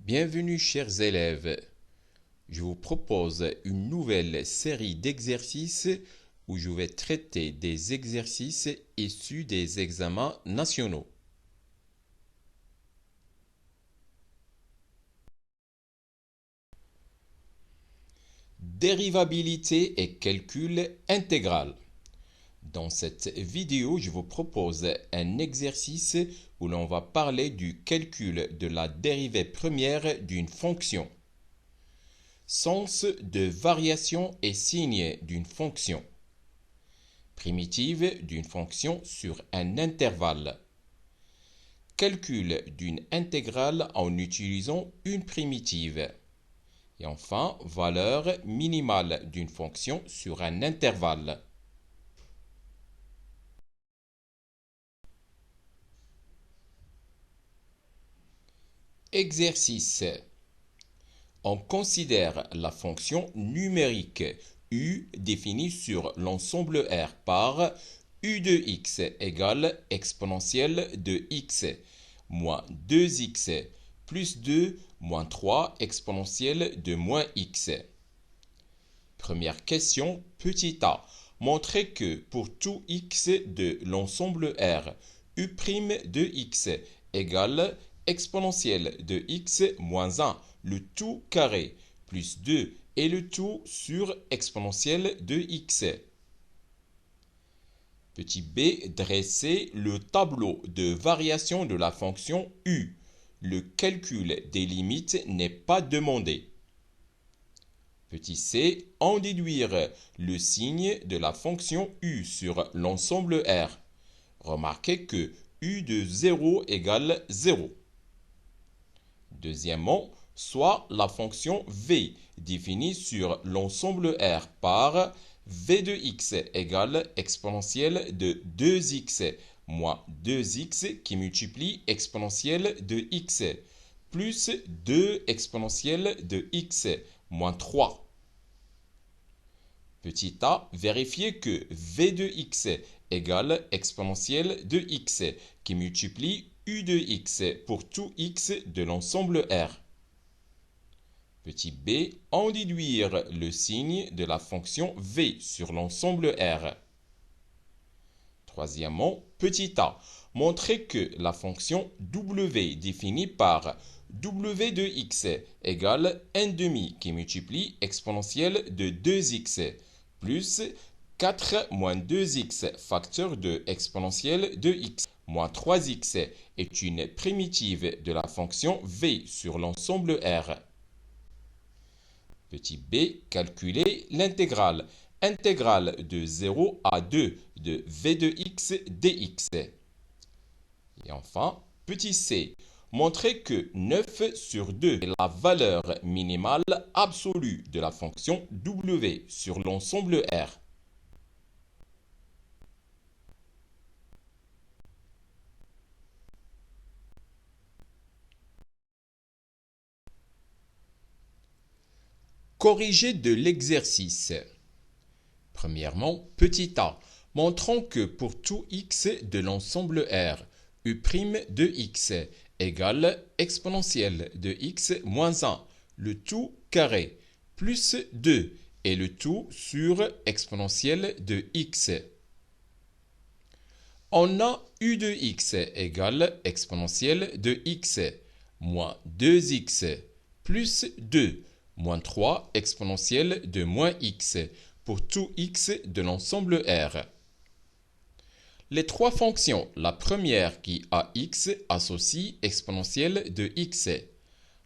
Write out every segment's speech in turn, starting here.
Bienvenue chers élèves. Je vous propose une nouvelle série d'exercices où je vais traiter des exercices issus des examens nationaux. Dérivabilité et calcul intégral. Dans cette vidéo, je vous propose un exercice où l'on va parler du calcul de la dérivée première d'une fonction. Sens de variation et signe d'une fonction. Primitive d'une fonction sur un intervalle. Calcul d'une intégrale en utilisant une primitive. Et enfin, valeur minimale d'une fonction sur un intervalle. Exercice. On considère la fonction numérique u définie sur l'ensemble R par u de x égale exponentielle de x moins 2x plus 2 moins 3 exponentielle de moins x. Première question, petit a. Montrez que pour tout x de l'ensemble R, u' de x égale exponentielle de x moins 1, le tout carré, plus 2 et le tout sur exponentielle de x. Petit b, dressez le tableau de variation de la fonction u. Le calcul des limites n'est pas demandé. Petit c, en déduire le signe de la fonction u sur l'ensemble R. Remarquez que u de 0 égale 0. Deuxièmement, soit la fonction v définie sur l'ensemble R par v de x égale exponentielle de 2x moins 2x qui multiplie exponentielle de x plus 2 exponentielle de x moins 3. Petit a, vérifiez que v de x égale exponentielle de x qui multiplie u de x pour tout x de l'ensemble R. Petit b, en déduire le signe de la fonction v sur l'ensemble R. Troisièmement, petit a, montrez que la fonction w définie par w de x égale 1/2 qui multiplie exponentielle de 2x plus 4 moins 2x facteur de exponentielle de x moins 3x est une primitive de la fonction v sur l'ensemble R. Petit b, calculez l'intégrale. Intégrale de 0 à 2 de v de x dx. Et enfin, petit c, montrez que 9 sur 2 est la valeur minimale absolue de la fonction w sur l'ensemble R. Corrigé de l'exercice. Premièrement, petit a, montrons que pour tout x de l'ensemble R, u' de x égale exponentielle de x moins 1, le tout carré, plus 2 et le tout sur exponentielle de x. On a u de x égale exponentielle de x moins 2x plus 2 moins 3 exponentielle de moins x pour tout x de l'ensemble R. Les trois fonctions, la première qui a x associe exponentielle de x.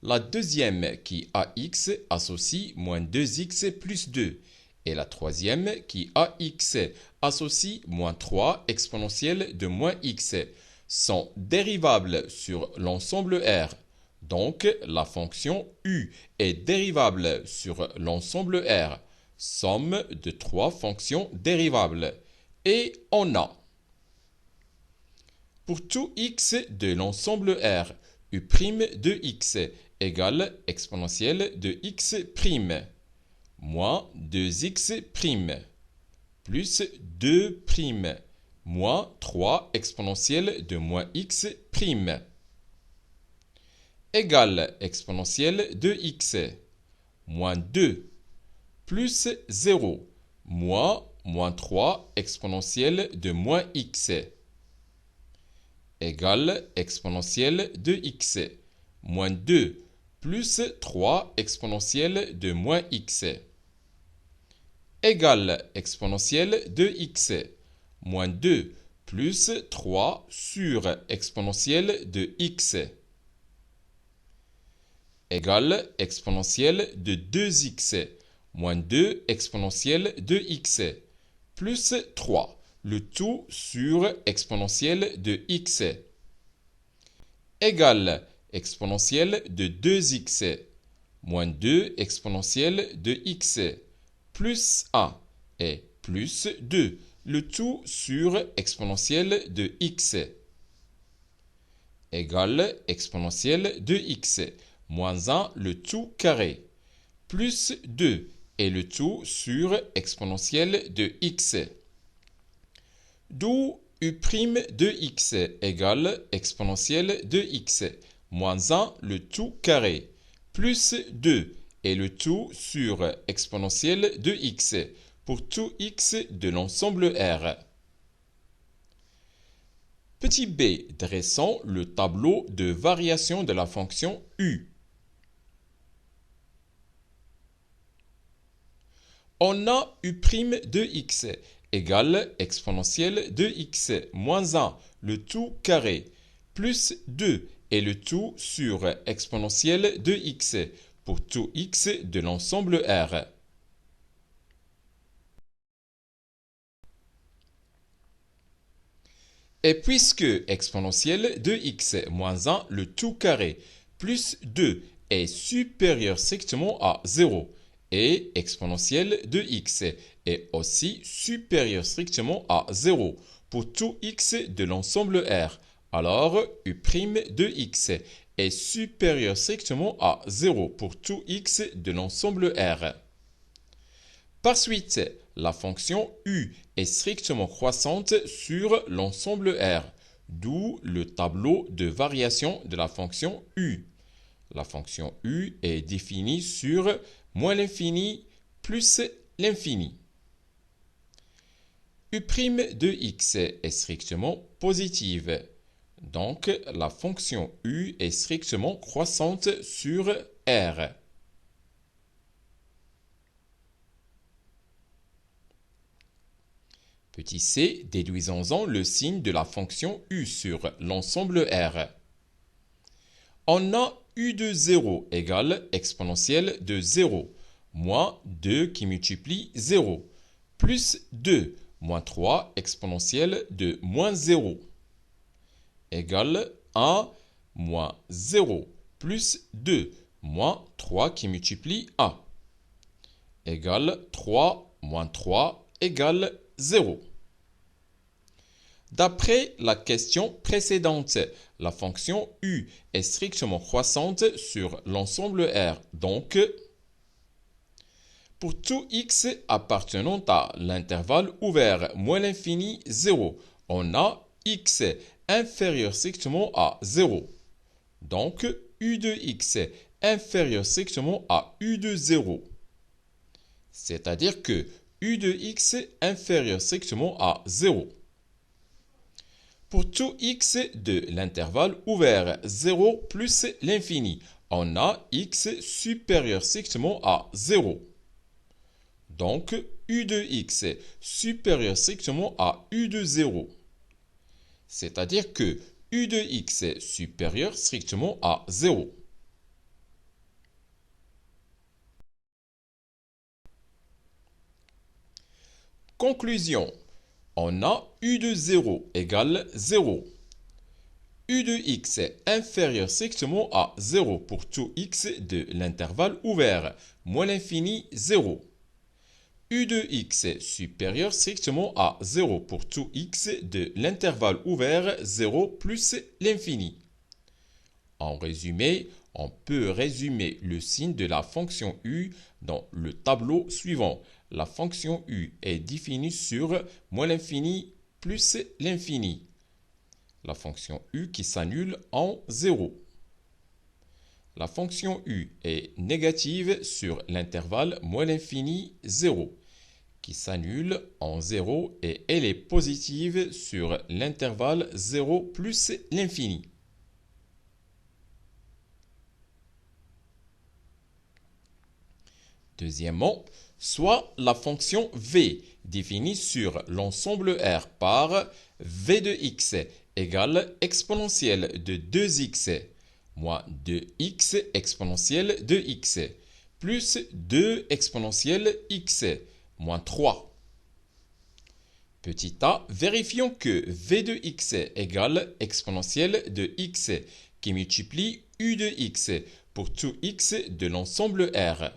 La deuxième qui a x associe moins 2x plus 2. Et la troisième qui a x associe moins 3 exponentielle de moins x sont dérivables sur l'ensemble R. Donc, la fonction u est dérivable sur l'ensemble R. Somme de trois fonctions dérivables. Et on a, pour tout x de l'ensemble R, u' de x égale exponentielle de x' moins 2x' plus 2' moins 3 exponentielle de moins x'. égale exponentielle de x, moins 2, plus 0, moins 3 exponentielle de moins x, égale exponentielle de x, moins 2, plus 3 exponentielle de moins x, égale exponentielle de x, moins 2, plus 3 sur exponentielle de x, égale exponentielle de 2x, moins 2 exponentielle de x, plus 3, le tout sur exponentielle de x, égale exponentielle de 2x, moins 2 exponentielle de x, plus 1 et plus 2, le tout sur exponentielle de x, égale exponentielle de x, moins 1 le tout carré, plus 2 et le tout sur exponentielle de x. D'où u' de x égale exponentielle de x, moins 1 le tout carré, plus 2 et le tout sur exponentielle de x, pour tout x de l'ensemble R. Petit b, dressons le tableau de variation de la fonction u. On a u' de x égale exponentielle de x moins 1, le tout carré, plus 2 et le tout sur exponentielle de x, pour tout x de l'ensemble R. Et puisque exponentielle de x moins 1, le tout carré, plus 2 est supérieur strictement à 0, et exponentielle de x est aussi supérieur strictement à 0 pour tout x de l'ensemble R, alors u' de x est supérieur strictement à 0 pour tout x de l'ensemble R. Par suite, la fonction u est strictement croissante sur l'ensemble R, d'où le tableau de variation de la fonction u. La fonction u est définie sur moins l'infini plus l'infini. U' de x est strictement positive. Donc, la fonction u est strictement croissante sur R. Petit c, déduisons-en le signe de la fonction u sur l'ensemble R. On a u de 0 égale exponentielle de 0, moins 2 qui multiplie 0, plus 2, moins 3 exponentielle de moins 0, égale 1, moins 0, plus 2, moins 3 qui multiplie 1, égale 3, moins 3, égale 0. D'après la question précédente, la fonction u est strictement croissante sur l'ensemble R. Donc, pour tout x appartenant à l'intervalle ouvert moins l'infini 0, on a x inférieur strictement à 0. Donc, u de x inférieur strictement à u de 0. C'est-à-dire que u de x inférieur strictement à 0. Pour tout x de l'intervalle ouvert 0 plus l'infini, on a x supérieur strictement à 0. Donc, u de x supérieur strictement à u de 0. C'est-à-dire que u de x supérieur strictement à 0. Conclusion. On a u de 0 égale 0. U de x est inférieur strictement à 0 pour tout x de l'intervalle ouvert, moins l'infini 0. U de x est supérieur strictement à 0 pour tout x de l'intervalle ouvert 0 plus l'infini. En résumé, on peut résumer le signe de la fonction u dans le tableau suivant. La fonction u est définie sur moins l'infini plus l'infini. La fonction u qui s'annule en 0. La fonction u est négative sur l'intervalle moins l'infini 0, qui s'annule en 0 et elle est positive sur l'intervalle 0 plus l'infini. Deuxièmement, soit la fonction v définie sur l'ensemble R par v de x égale exponentielle de 2x moins 2x exponentielle de x plus 2 exponentielle x moins 3. Petit a, vérifions que v de x égale exponentielle de x qui multiplie u de x pour tout x de l'ensemble R.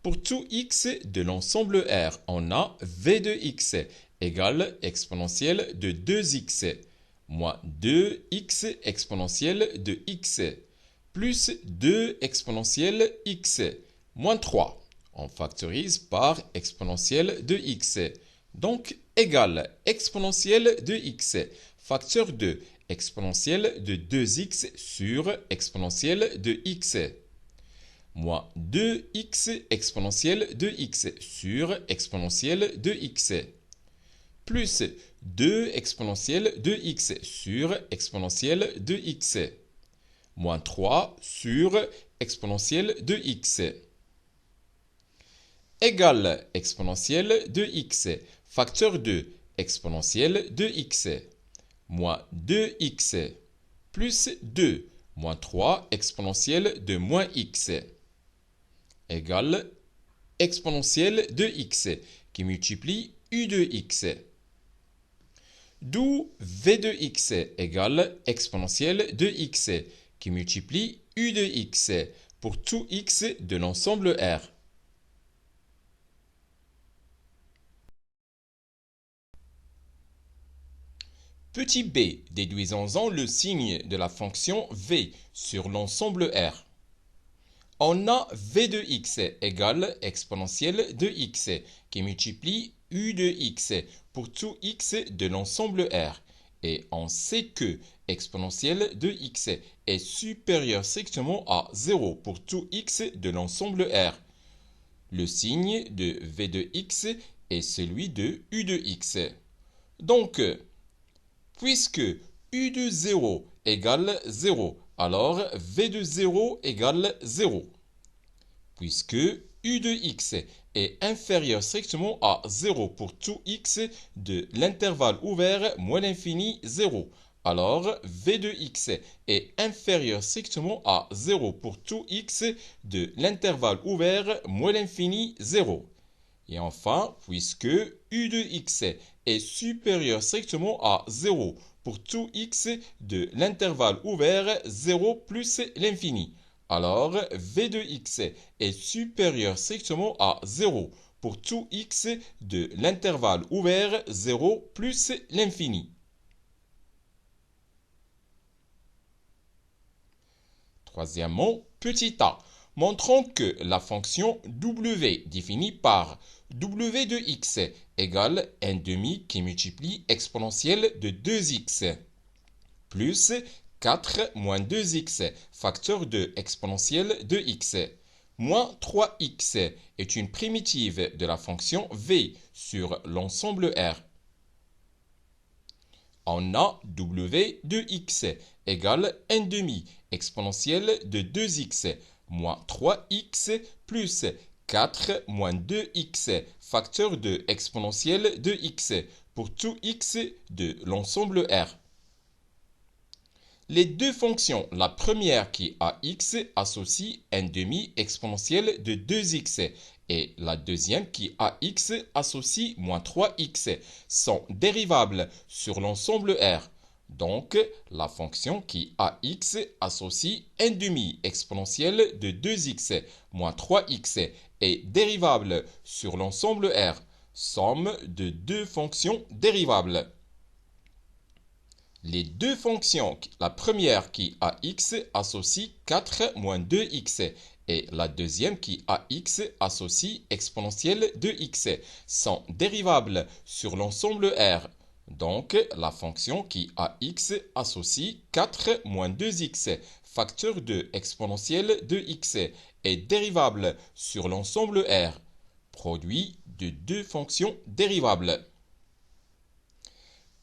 Pour tout x de l'ensemble R, on a v de x égale exponentielle de 2x moins 2x exponentielle de x plus 2 exponentielle x moins 3. On factorise par exponentielle de x. Donc, égale exponentielle de x, facteur de exponentielle de 2x sur exponentielle de x. Moins 2x exponentielle de x sur exponentielle de x. Plus 2 exponentielle de x sur exponentielle de x. Moins 3 sur exponentielle de x. Égale exponentielle de x, facteur de exponentielle de x. Moins 2x plus 2 moins 3 exponentielle de moins x égale exponentielle de x qui multiplie u de x. D'où v de x égale exponentielle de x qui multiplie u de x pour tout x de l'ensemble R. Petit b, déduisons-en le signe de la fonction v sur l'ensemble R. On a v de x égale exponentielle de x qui multiplie u de x pour tout x de l'ensemble R. Et on sait que exponentielle de x est supérieure strictement à 0 pour tout x de l'ensemble R. Le signe de v de x est celui de u de x. Donc, puisque u de 0 égale 0, alors v de 0 égale 0. Puisque u de x est inférieur strictement à 0 pour tout x de l'intervalle ouvert moins l'infini 0, alors v de x est inférieur strictement à 0 pour tout x de l'intervalle ouvert moins l'infini 0. Et enfin, puisque u de x est supérieur strictement à 0 pour tout x de l'intervalle ouvert 0 plus l'infini, alors v de x est supérieur strictement à 0 pour tout x de l'intervalle ouvert 0 plus l'infini. Troisièmement, petit a. Montrons que la fonction w définie par w de x égale 1/2 qui multiplie exponentielle de 2x plus 4 moins 2x, facteur de exponentielle de x, moins 3x est une primitive de la fonction v sur l'ensemble R. On a w de x égale 1/2 exponentielle de 2x moins 3x plus 4 moins 2x, facteur de exponentielle de x pour tout x de l'ensemble R. Les deux fonctions, la première qui a x associe 1/2 exponentielle de 2x et la deuxième qui a x associe moins 3x, sont dérivables sur l'ensemble R. Donc, la fonction qui a x associe 1/2 exponentielle de 2x moins 3x est dérivable sur l'ensemble R, somme de deux fonctions dérivables. Les deux fonctions, la première qui a x associe 4 moins 2x et la deuxième qui a x associe exponentielle de x, sont dérivables sur l'ensemble R. Donc, la fonction qui a x associe 4 moins 2x, facteur de exponentielle de x, est dérivable sur l'ensemble R, produit de deux fonctions dérivables.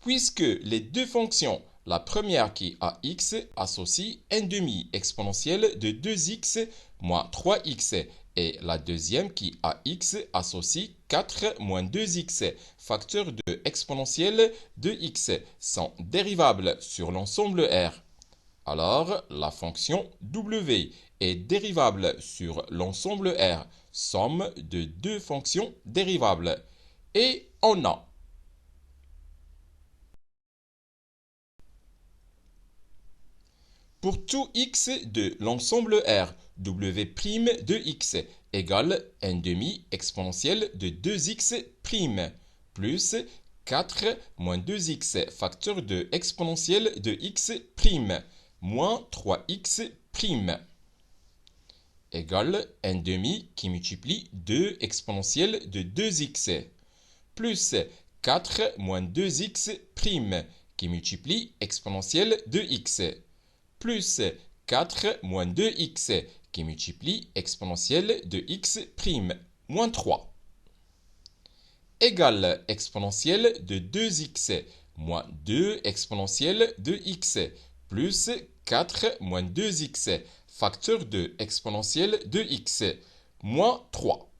Puisque les deux fonctions, la première qui a x associe 1 demi exponentielle de 2x moins 3x et la deuxième qui a x associe 4 moins 2x, facteur de exponentielle de x, sont dérivables sur l'ensemble R. Alors, la fonction w est dérivable sur l'ensemble R, somme de deux fonctions dérivables. Et on a pour tout x de l'ensemble R, w' de x égale 1 demi exponentielle de 2x' plus 4 moins 2x facteur de exponentielle de x' moins 3x' égale 1 demi qui multiplie 2 exponentielle de 2x plus 4 moins 2x' qui multiplie exponentielle de x plus 4 moins 2x qui multiplie exponentielle de x' moins 3 égale exponentielle de 2x moins 2 exponentielle de x plus 4 moins 2x facteur de exponentielle de x moins 3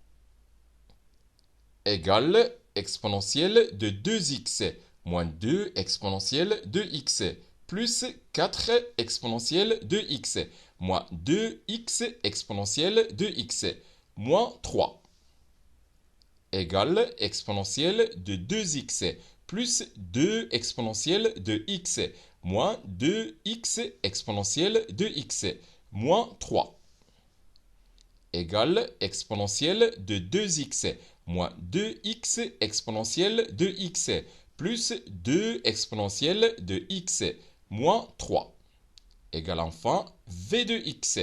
égale exponentielle de 2x moins 2 exponentielle de x plus 4 exponentielle de x moins 2x exponentielle de x moins 3 égale exponentielle de 2x plus 2 exponentielle de x moins 2x exponentielle de x moins 3 égale exponentielle de 2x moins 2x exponentielle de x plus 2 exponentielle de x moins 3 égale enfin v de x.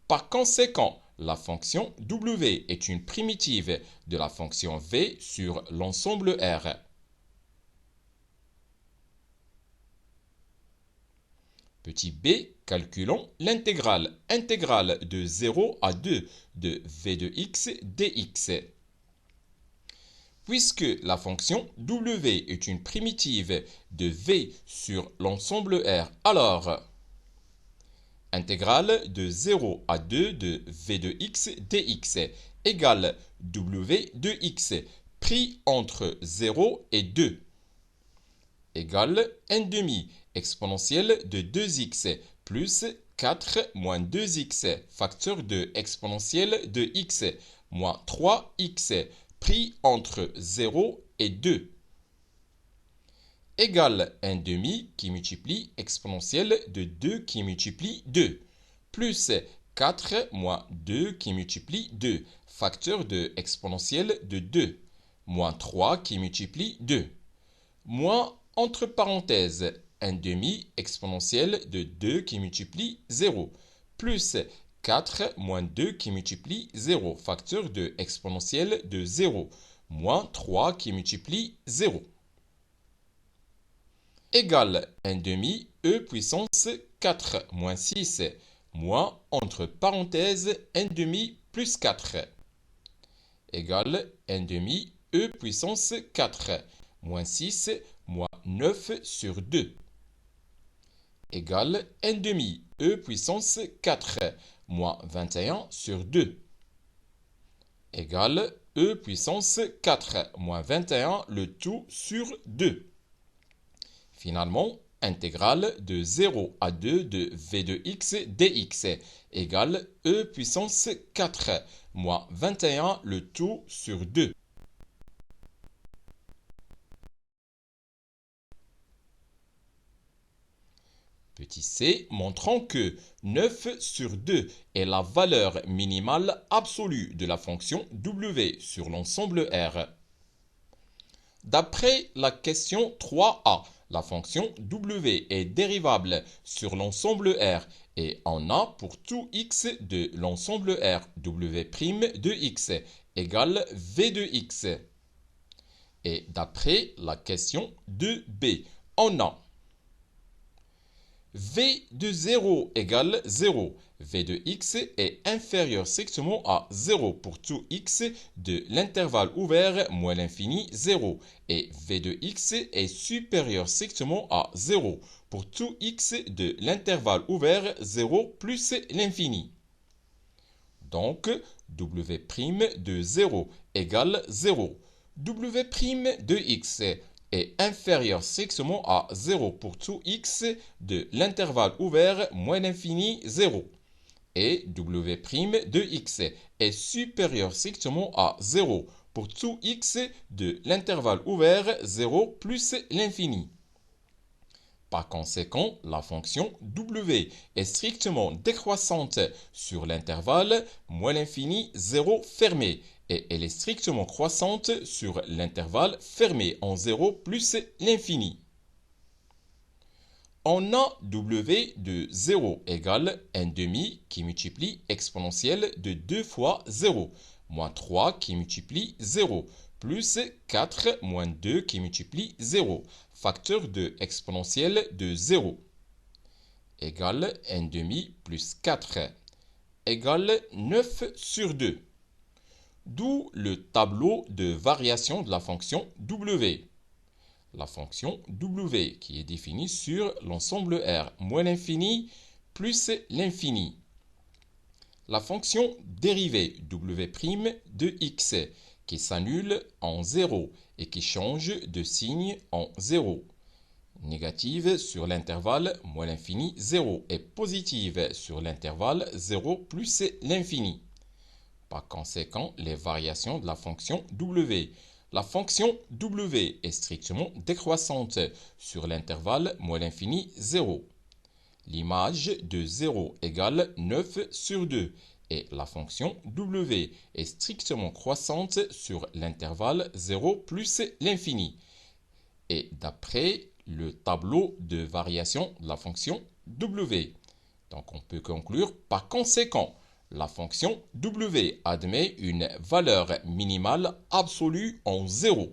Par conséquent, la fonction w est une primitive de la fonction v sur l'ensemble R. Petit b, calculons l'intégrale de 0 à 2 de v de x dx. Puisque la fonction w est une primitive de v sur l'ensemble R, alors intégrale de 0 à 2 de v de x dx égale w de x pris entre 0 et 2 égale 1 demi exponentielle de 2x plus 4 moins 2x facteur de exponentielle de x moins 3x pris entre 0 et 2 égale 1 demi qui multiplie exponentielle de 2 qui multiplie 2 plus 4 moins 2 qui multiplie 2 facteur de exponentielle de 2 moins 3 qui multiplie 2 moins entre parenthèses 1 demi exponentielle de 2 qui multiplie 0 plus 4 moins 2 qui multiplie 0 facteur de exponentielle de 0 moins 3 qui multiplie 0 égale 1 demi e puissance 4 moins 6 moins entre parenthèses 1 demi plus 4 égale 1 demi e puissance 4 moins 6 moins 9 sur 2 égale 1 demi e puissance 4 moins 21 sur 2 égale e puissance 4 moins 21 le tout sur 2. Finalement, intégrale de 0 à 2 de v de x dx égale e puissance 4 moins 21 le tout sur 2. Petit c, montrant que 9 sur 2 est la valeur minimale absolue de la fonction w sur l'ensemble R. D'après la question 3a, la fonction w est dérivable sur l'ensemble R et on a pour tout x de l'ensemble R w' de x égale v de x. Et d'après la question 2b, on a v de 0 égale 0. v de x est inférieur strictement à 0 pour tout x de l'intervalle ouvert moins l'infini 0. Et v de x est supérieur strictement à 0 pour tout x de l'intervalle ouvert 0 plus l'infini. Donc, w' de 0 égale 0. w' de x est inférieur strictement à 0 pour tout x de l'intervalle ouvert moins l'infini 0. Et w' de x est supérieur strictement à 0 pour tout x de l'intervalle ouvert 0 plus l'infini. Par conséquent, la fonction w est strictement décroissante sur l'intervalle moins l'infini 0 fermé et elle est strictement croissante sur l'intervalle fermé en 0 plus l'infini. On a w de 0 égale 1/2 qui multiplie exponentielle de 2 fois 0, moins 3 qui multiplie 0, plus 4 moins 2 qui multiplie 0, facteur de exponentielle de 0, égale 1/2 plus 4, égale 9 sur 2. D'où le tableau de variation de la fonction w. La fonction w qui est définie sur l'ensemble R moins l'infini plus l'infini. La fonction dérivée w' de x qui s'annule en 0 et qui change de signe en 0. Négative sur l'intervalle moins l'infini 0 et positive sur l'intervalle 0 plus l'infini. Par conséquent, les variations de la fonction w. La fonction w est strictement décroissante sur l'intervalle moins l'infini 0. L'image de 0 égale 9 sur 2 et la fonction w est strictement croissante sur l'intervalle 0 plus l'infini. Et d'après le tableau de variation de la fonction w. Donc on peut conclure par conséquent, la fonction w admet une valeur minimale absolue en 0.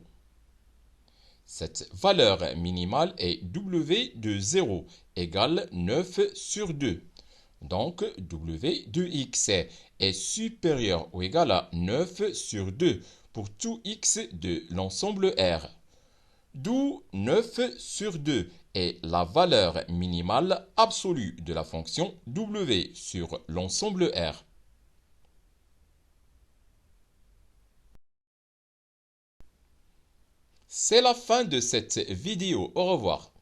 Cette valeur minimale est w de 0 égale 9 sur 2. Donc w de x est supérieur ou égal à 9 sur 2 pour tout x de l'ensemble R. D'où 9 sur 2 est la valeur minimale absolue de la fonction w sur l'ensemble R. C'est la fin de cette vidéo. Au revoir.